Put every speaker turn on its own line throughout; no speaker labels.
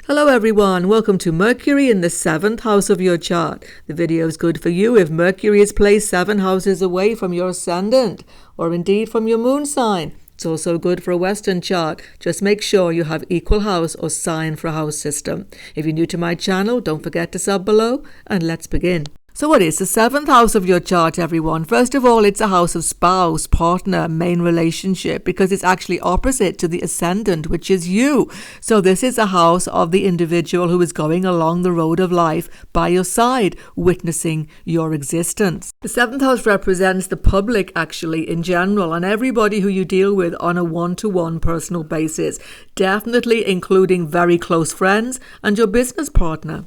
Hello everyone, welcome to Mercury in the 7th house of your chart. The video is good for you if Mercury is placed 7 houses away from your ascendant, or indeed from your moon sign. It's also good for a Western chart. Just make sure you have equal house or sign for a house system. If you're new to my channel, don't forget to sub below, and let's begin. So what is the 7th house of your chart, everyone? First of all, it's a house of spouse, partner, main relationship, because it's actually opposite to the ascendant, which is you. So this is a house of the individual who is going along the road of life by your side, witnessing your existence. The 7th house represents the public, actually, in general, and everybody who you deal with on a one-to-one personal basis, definitely including very close friends and your business partner.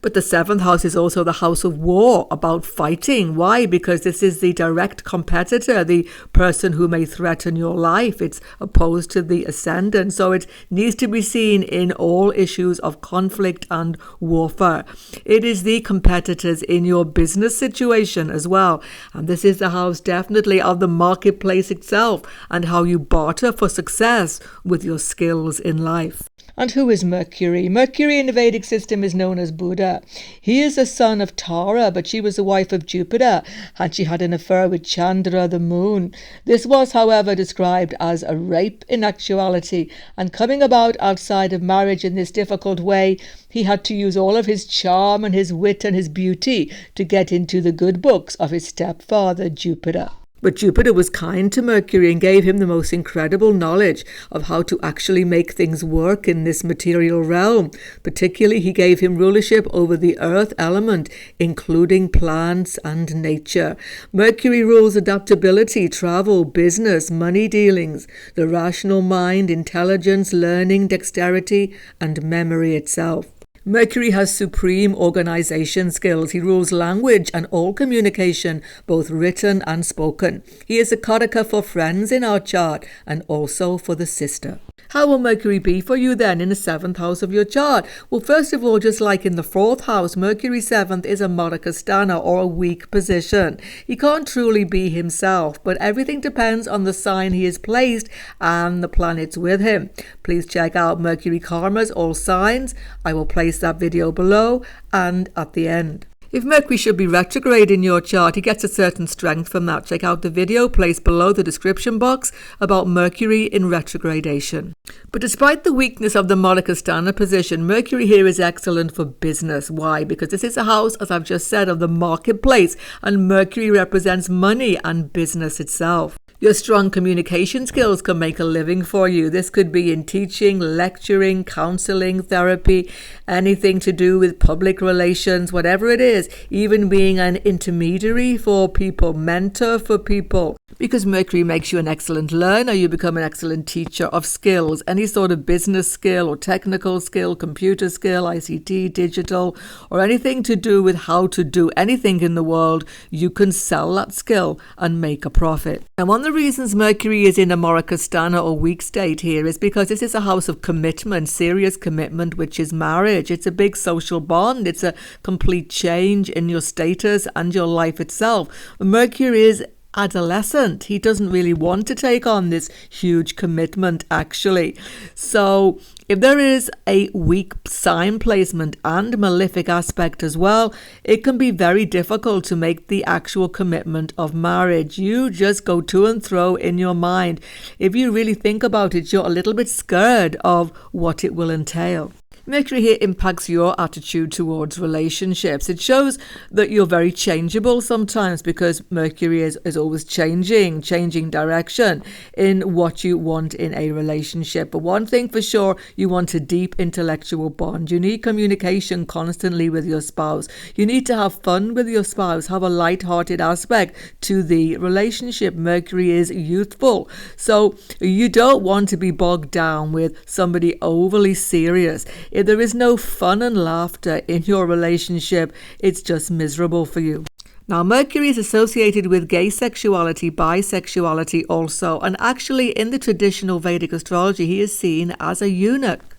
But the 7th house is also the house of war, about fighting. Why? Because this is the direct competitor, the person who may threaten your life. It's opposed to the ascendant. So it needs to be seen in all issues of conflict and warfare. It is the competitors in your business situation as well. And this is the house definitely of the marketplace itself and how you barter for success with your skills in life. And who is Mercury? Mercury in the Vedic system is known as Buddha. He is a son of Tara, but she was the wife of Jupiter, and she had an affair with Chandra, the moon. This was, however, described as a rape in actuality, and coming about outside of marriage in this difficult way, he had to use all of his charm and his wit and his beauty to get into the good books of his stepfather, Jupiter. But Jupiter was kind to Mercury and gave him the most incredible knowledge of how to actually make things work in this material realm. Particularly, he gave him rulership over the earth element, including plants and nature. Mercury rules adaptability, travel, business, money dealings, the rational mind, intelligence, learning, dexterity, and memory itself. Mercury has supreme organization skills. He rules language and all communication, both written and spoken. He is a karaka for friends in our chart and also for the sister. How will Mercury be for you then in the 7th house of your chart? Well, first of all, just like in the 4th house, Mercury 7th is a Marikasthana, or a weak position. He can't truly be himself, but everything depends on the sign he is placed and the planets with him. Please check out Mercury Karmas, all signs. I will place that video below and at the end. If Mercury should be retrograde in your chart, he gets a certain strength from that. Check out the video placed below the description box about Mercury in retrogradation. But despite the weakness of the Marikasthana position, Mercury here is excellent for business. Why? Because this is a house, as I've just said, of the marketplace, and Mercury represents money and business itself. Your strong communication skills can make a living for you. This could be in teaching, lecturing, counseling, therapy, anything to do with public relations, whatever it is, even being an intermediary for people, mentor for people. Because Mercury makes you an excellent learner, you become an excellent teacher of skills, any sort of business skill or technical skill, computer skill, ICT, digital, or anything to do with how to do anything in the world, you can sell that skill and make a profit. And one of the reasons Mercury is in a Marikasthana or weak state here is because this is a house of commitment, serious commitment, which is marriage. It's a big social bond. It's a complete change in your status and your life itself. Mercury is adolescent. He doesn't really want to take on this huge commitment, actually. So if there is a weak sign placement and malefic aspect as well, it can be very difficult to make the actual commitment of marriage. You just go to and fro in your mind. If you really think about it, you're a little bit scared of what it will entail. Mercury here impacts your attitude towards relationships. It shows that you're very changeable sometimes because Mercury is always changing direction in what you want in a relationship. But one thing for sure, you want a deep intellectual bond. You need communication constantly with your spouse. You need to have fun with your spouse, have a light-hearted aspect to the relationship. Mercury is youthful. So you don't want to be bogged down with somebody overly serious. If there is no fun and laughter in your relationship, it's just miserable for you. Now, Mercury is associated with gay sexuality, bisexuality also, and actually in the traditional Vedic astrology, he is seen as a eunuch.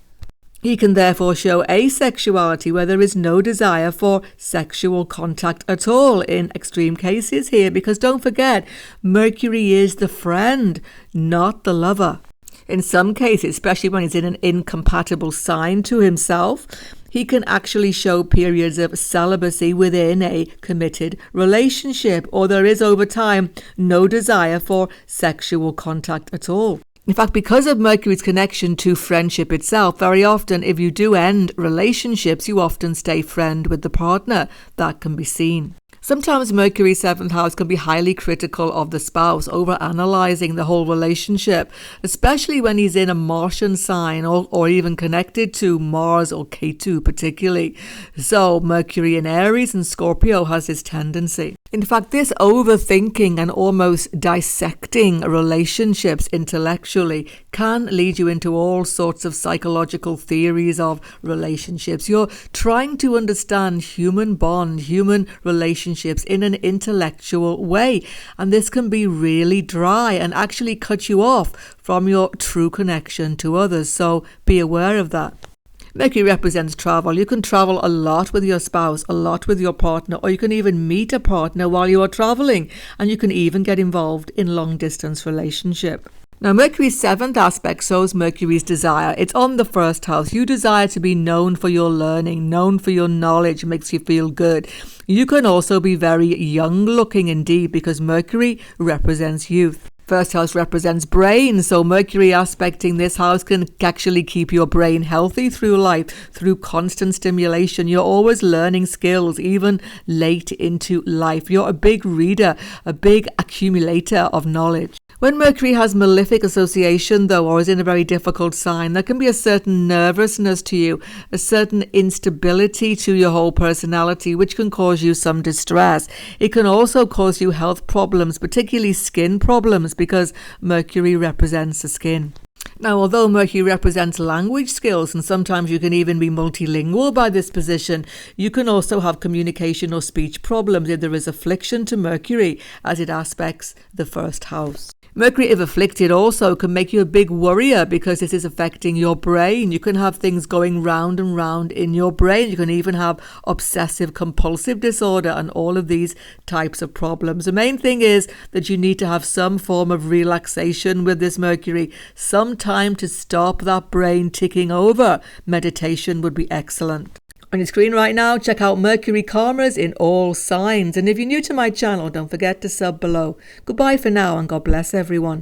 He can therefore show asexuality where there is no desire for sexual contact at all in extreme cases here, because don't forget, Mercury is the friend, not the lover. In some cases, especially when he's in an incompatible sign to himself, he can actually show periods of celibacy within a committed relationship, or there is over time no desire for sexual contact at all. In fact, because of Mercury's connection to friendship itself, very often if you do end relationships, you often stay friend with the partner. That can be seen. Sometimes Mercury's 7th house can be highly critical of the spouse, over-analyzing the whole relationship, especially when he's in a Martian sign or even connected to Mars or Ketu particularly. So Mercury in Aries and Scorpio has this tendency. In fact, this overthinking and almost dissecting relationships intellectually can lead you into all sorts of psychological theories of relationships. You're trying to understand human bond, human relationships in an intellectual way. And this can be really dry and actually cut you off from your true connection to others. So be aware of that. Mercury represents travel. You can travel a lot with your spouse, a lot with your partner, or you can even meet a partner while you are traveling, and you can even get involved in long-distance relationship. Now, Mercury's 7th aspect shows Mercury's desire. It's on the 1st house. You desire to be known for your learning, known for your knowledge, makes you feel good. You can also be very young-looking indeed, because Mercury represents youth. 1st house represents brain, so Mercury aspecting this house can actually keep your brain healthy through life, through constant stimulation. You're always learning skills, even late into life. You're a big reader, a big accumulator of knowledge. When Mercury has malefic association, though, or is in a very difficult sign, there can be a certain nervousness to you, a certain instability to your whole personality, which can cause you some distress. It can also cause you health problems, particularly skin problems, because Mercury represents the skin. Now, although Mercury represents language skills, and sometimes you can even be multilingual by this position, you can also have communication or speech problems if there is affliction to Mercury, as it aspects the 1st house. Mercury, if afflicted, also can make you a big worrier because this is affecting your brain. You can have things going round and round in your brain. You can even have obsessive compulsive disorder and all of these types of problems. The main thing is that you need to have some form of relaxation with this Mercury, some time to stop that brain ticking over. Meditation would be excellent. On your screen right now, check out Mercury karmas in all signs. And if you're new to my channel, don't forget to sub below. Goodbye for now, and God bless everyone.